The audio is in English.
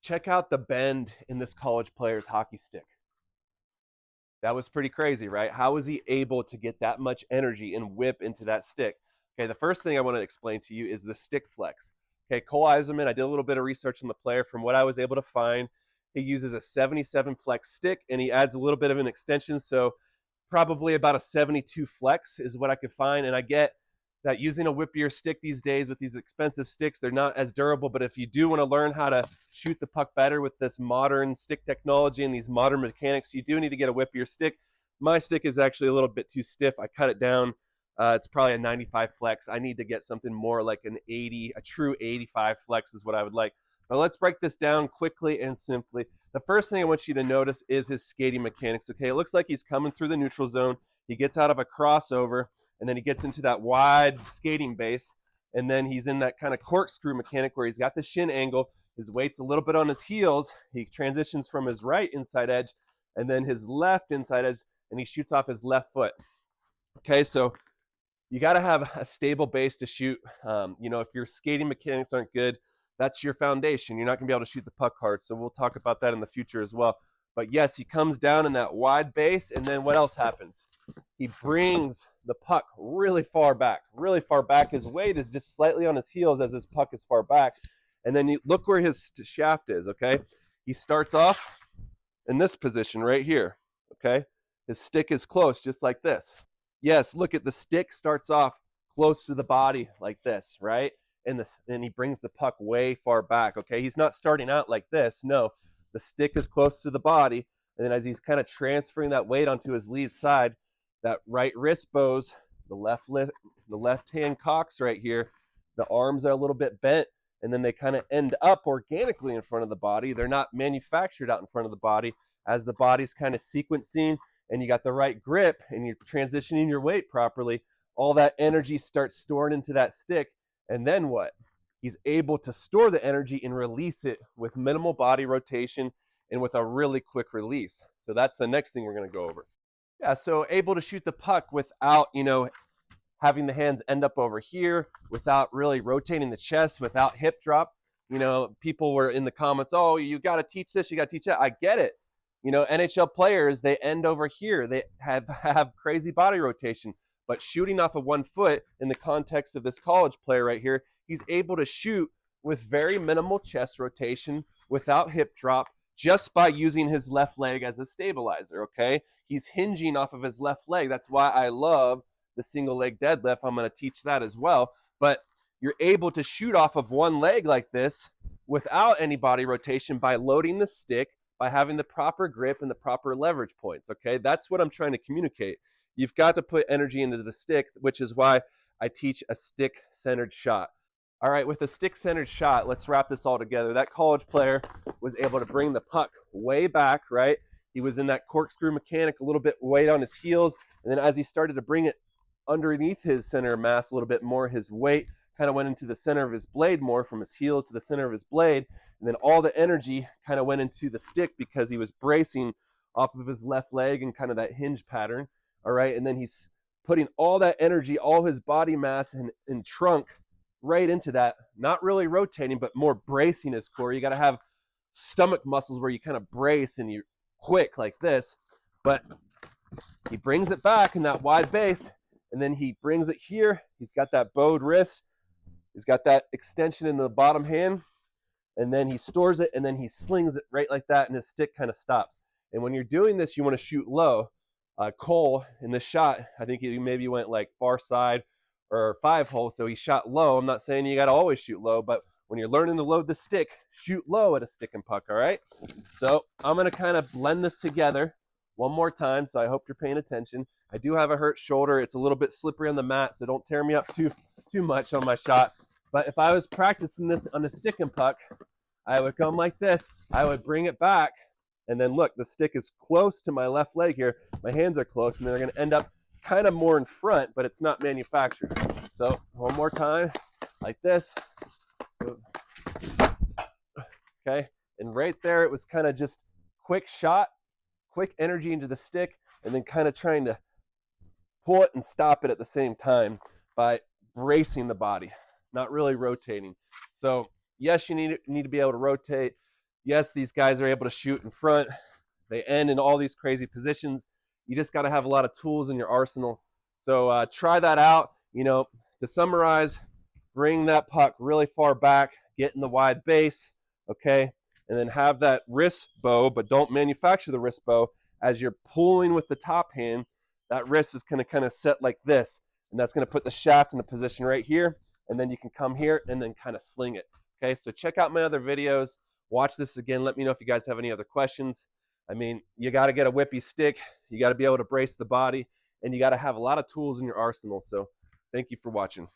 check out the bend in this college player's hockey stick. That was pretty crazy, right? How was he able to get that much energy and whip into that stick? Okay, the first thing I want to explain to you is the stick flex. Okay, Cole Eiserman, I did a little bit of research on the player. From what I was able to find, he uses a 77 flex stick, and he adds a little bit of an extension, so probably about a 72 flex is what I could find. And I get that using a whippier stick these days with these expensive sticks, they're not as durable. But if you do want to learn how to shoot the puck better with this modern stick technology and these modern mechanics, you do need to get a whippier stick. My stick is actually a little bit too stiff. I cut it down. It's probably a 95 flex. I need to get something more like an 80, a true 85 flex is what I would like. Now let's break this down quickly and simply. The first thing I want you to notice is his skating mechanics. Okay, it looks like he's coming through the neutral zone. He gets out of a crossover, and then he gets into that wide skating base, and then he's in that kind of corkscrew mechanic where he's got the shin angle. His weight's a little bit on his heels. He transitions from his right inside edge, and then his left inside edge, and he shoots off his left foot. Okay, so you got to have a stable base to shoot. If your skating mechanics aren't good, that's your foundation. You're not going to be able to shoot the puck hard. So we'll talk about that in the future as well. But yes, he comes down in that wide base, and then what else happens? He brings the puck really far back, really far back. His weight is just slightly on his heels as his puck is far back. And then you look where his shaft is, okay? He starts off in this position right here, okay? His stick is close, just like this. Yes, look at the stick starts off close to the body like this, right? And he brings the puck way far back, okay? He's not starting out like this. No, the stick is close to the body. And then as he's kind of transferring that weight onto his lead side, that right wrist bows, the left hand cocks right here, the arms are a little bit bent, and then they kind of end up organically in front of the body. They're not manufactured out in front of the body. As the body's kind of sequencing and you got the right grip and you're transitioning your weight properly, all that energy starts stored into that stick. And then what? He's able to store the energy and release it with minimal body rotation and with a really quick release. So that's the next thing we're going to go over. Yeah, so able to shoot the puck without, having the hands end up over here, without really rotating the chest, without hip drop. People were in the comments, oh, you got to teach this, you got to teach that. I get it. NHL players, they end over here. They have crazy body rotation. But shooting off of 1 foot in the context of this college player right here, he's able to shoot with very minimal chest rotation, without hip drop, just by using his left leg as a stabilizer, okay? He's hinging off of his left leg. That's why I love the single leg deadlift. I'm going to teach that as well. But you're able to shoot off of one leg like this without any body rotation by loading the stick, by having the proper grip and the proper leverage points, okay? That's what I'm trying to communicate. You've got to put energy into the stick, which is why I teach a stick-centered shot. All right, with a stick-centered shot, let's wrap this all together. That college player was able to bring the puck way back, right? He was in that corkscrew mechanic, a little bit weight on his heels, and then as he started to bring it underneath his center of mass a little bit more, his weight kind of went into the center of his blade more, from his heels to the center of his blade, and then all the energy kind of went into the stick because he was bracing off of his left leg and kind of that hinge pattern. All right, and then he's putting all that energy, all his body mass and trunk right into that, not really rotating, but more bracing his core. You got to have stomach muscles where you kind of brace and you're quick like this. But he brings it back in that wide base, and then he brings it here. He's got that bowed wrist. He's got that extension in the bottom hand, and then he stores it, and then he slings it right like that, and his stick kind of stops. And when you're doing this, you want to shoot low. Cole, in this shot, I think he maybe went like far side or 5-hole, so he shot low. I'm not saying you got to always shoot low, but when you're learning to load the stick, shoot low at a stick and puck, all right? So I'm going to kind of blend this together one more time, so I hope you're paying attention. I do have a hurt shoulder. It's a little bit slippery on the mat, so don't tear me up too much on my shot. But if I was practicing this on a stick and puck, I would come like this. I would bring it back. And then look, the stick is close to my left leg here. My hands are close, and they're going to end up kind of more in front, but it's not manufactured. So one more time, like this. Okay, and right there, it was kind of just quick shot, quick energy into the stick, and then kind of trying to pull it and stop it at the same time by bracing the body, not really rotating. So yes, you need to be able to rotate. Yes, these guys are able to shoot in front. They end in all these crazy positions. You just got to have a lot of tools in your arsenal. So try that out. You know, to summarize, bring that puck really far back, get in the wide base, okay? And then have that wrist bow, but don't manufacture the wrist bow. As you're pulling with the top hand, that wrist is going to kind of set like this, and that's going to put the shaft in a position right here, and then you can come here and then kind of sling it, okay? So check out my other videos. Watch this again. Let me know if you guys have any other questions. I mean, you got to get a whippy stick. You got to be able to brace the body, and you got to have a lot of tools in your arsenal. So thank you for watching.